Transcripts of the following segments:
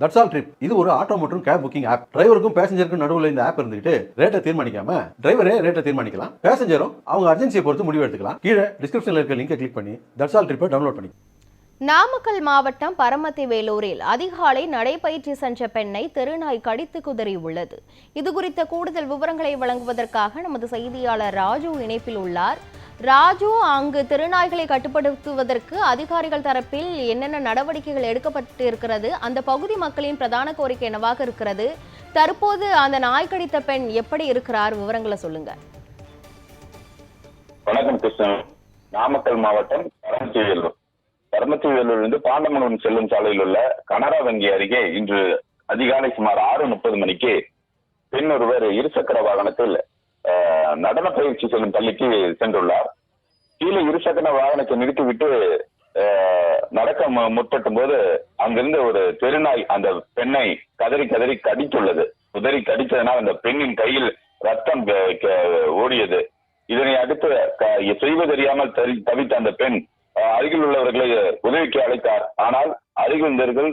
That's all trip இது ஒரு auto மற்றும் கேப் புக்கிங் ஆப். டிரைவருக்கும் பேசஞ்சருக்கும் நடுவில் இந்த ஆப் இருந்துட்டு ரேட்டை தீர்மானிக்காம டிரைவரே ரேட்டை தீர்மானிக்கலாம். பேசஞ்சரும் அவங்க அர்ஜென்சியை பொறுத்து முடிவு எடுத்துக்கலாம். கீழே டிஸ்கிரிப்ஷன்ல இருக்க லிங்கை கிளிக் பண்ணி தட்ஸ் ஆல் ட்ரிப்பை டவுன்லோட் பண்ணி. நாமக்கல் மாவட்டம் பரமத்தி வேலூரில் அதிகாலை நடைபயிற்சி சென்ற பெண்ணை தெருநாய் கடித்து குதறியுள்ளது. இதுகுறித்த கூடுதல் விவரங்களை வழங்குவதற்காக நமது செய்தியாளர் ராஜு இணைப்பில் உள்ளார். ராஜு, அங்கு திருநாய்களை கட்டுப்படுத்துவதற்கு அதிகாரிகள் தரப்பில் என்னென்ன நடவடிக்கைகள் எடுக்கப்பட்டிருக்கிறது? அந்த பகுதி மக்களின் பிரதான கோரிக்கை என்னவாக இருக்கிறது? தற்போது அந்த நாய் கடித்த பெண் எப்படி இருக்கிறார்? விவரங்களை சொல்லுங்க. வணக்கம் கிருஷ்ணன். நாமக்கல் மாவட்டம் பரமத்தி வேலூரிலிருந்து பாண்டமங்கலம் செல்லும் சாலையில் உள்ள கனரா வங்கி அருகே இன்று அதிகாலை சுமார் 6:30 மணிக்கு பெண் ஒருவர் இருசக்கர வாகனத்தில் நடன பயிற்சி செல்லும் பள்ளிக்கு சென்றுள்ளார். கீழே இருசக்கர வாகனத்தை நிறுத்திவிட்டு நடக்க முற்பட்டும் போது அங்கிருந்து ஒரு தெருநாய் அந்த பெண்ணை கதறி கடித்துள்ளது. உதறி கடித்ததனால் அந்த பெண்ணின் கையில் ரத்தம் ஓடியது. இதனை அடுத்து செய்வதறியாமல் தவித்த அந்த பெண் அருகில் உள்ளவர்களை உதவிக்கு அழைத்தார். ஆனால் அருகில் இருந்தவர்கள்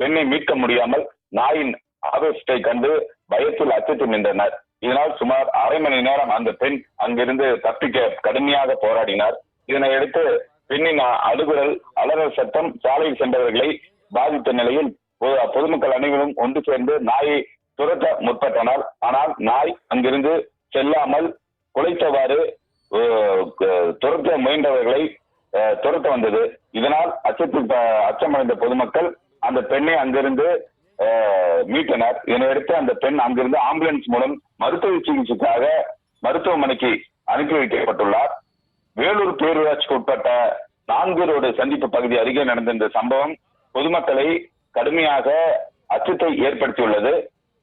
பெண்ணை மீட்க முடியாமல் நாயின் ஆவேசத்தை கண்டு பயத்தில் அச்சத்தில் நின்றனர். இதனால் சுமார் அரை மணி நேரம் அந்த பெண் அங்கிருந்து தப்பிக்க கடுமையாக போராடினார். இதனை அடுத்து பெண்ணின் அழுகுரல் அலறல் சத்தம் சாலையில் சென்றவர்களை பாதித்த நிலையில் பொதுமக்கள் அனைவரும் ஒன்று சேர்ந்து நாயை துரத்த முற்பட்டனர். ஆனால் நாய் அங்கிருந்து செல்லாமல் குலைத்தவாறு துரத்த முயன்றவர்களை துரத்த வந்தது. இதனால் அச்சமடைந்த பொதுமக்கள் அந்த பெண்ணை அங்கிருந்து மீட்டனர். இதனையடுத்து அந்த பெண் அங்கிருந்து ஆம்புலன்ஸ் மூலம் மருத்துவ சிகிச்சைக்காக மருத்துவமனைக்கு அனுப்பி வைக்கப்பட்டுள்ளார். வேலூர் பேரூராட்சிக்கு உட்பட்ட 4 ரோடு சந்திப்பு பகுதி அருகே நடந்த இந்த சம்பவம் பொதுமக்களை கடுமையாக அச்சத்தை ஏற்படுத்தியுள்ளது.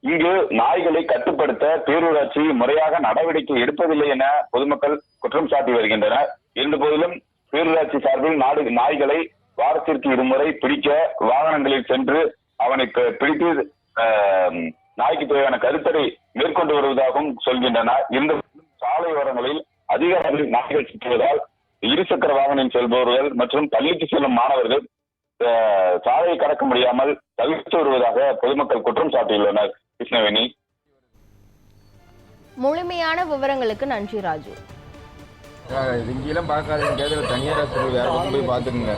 இங்கு நாய்களை கட்டுப்படுத்த பேரூராட்சி முறையாக நடவடிக்கை எடுப்பதில்லை என பொதுமக்கள் குற்றம் சாட்டி வருகின்றனர். இருந்தபோதிலும் பேரூராட்சி சார்பில் நாய்களை வாரத்திற்கு 2 முறை பிடிக்க வாகனங்களில் சென்று அவனை பிடித்து நாய்க்கு தேவையான கருத்தடை மேற்கொண்டு வருவதாகவும் சொல்கின்றனர். இந்த சாலையோரங்களில் அதிகாரிகள் நாய்கள் சுற்றுவதால் இருசக்கர வாகனம் செல்பவர்கள் மற்றும் பள்ளிக்கு செல்லும் மாணவர்கள் சாலையை கடக்க முடியாமல் தவிர்த்து வருவதாக பொதுமக்கள் குற்றம் சாட்டியுள்ளனர். கிருஷ்ணவேணி, முழுமையான விவரங்களுக்கு நன்றி ராஜு. இங்கெல்லாம் பார்க்காதீங்க, தனியார் ஆஸ்பத்திரி வேற போய் பார்த்துக்குங்க.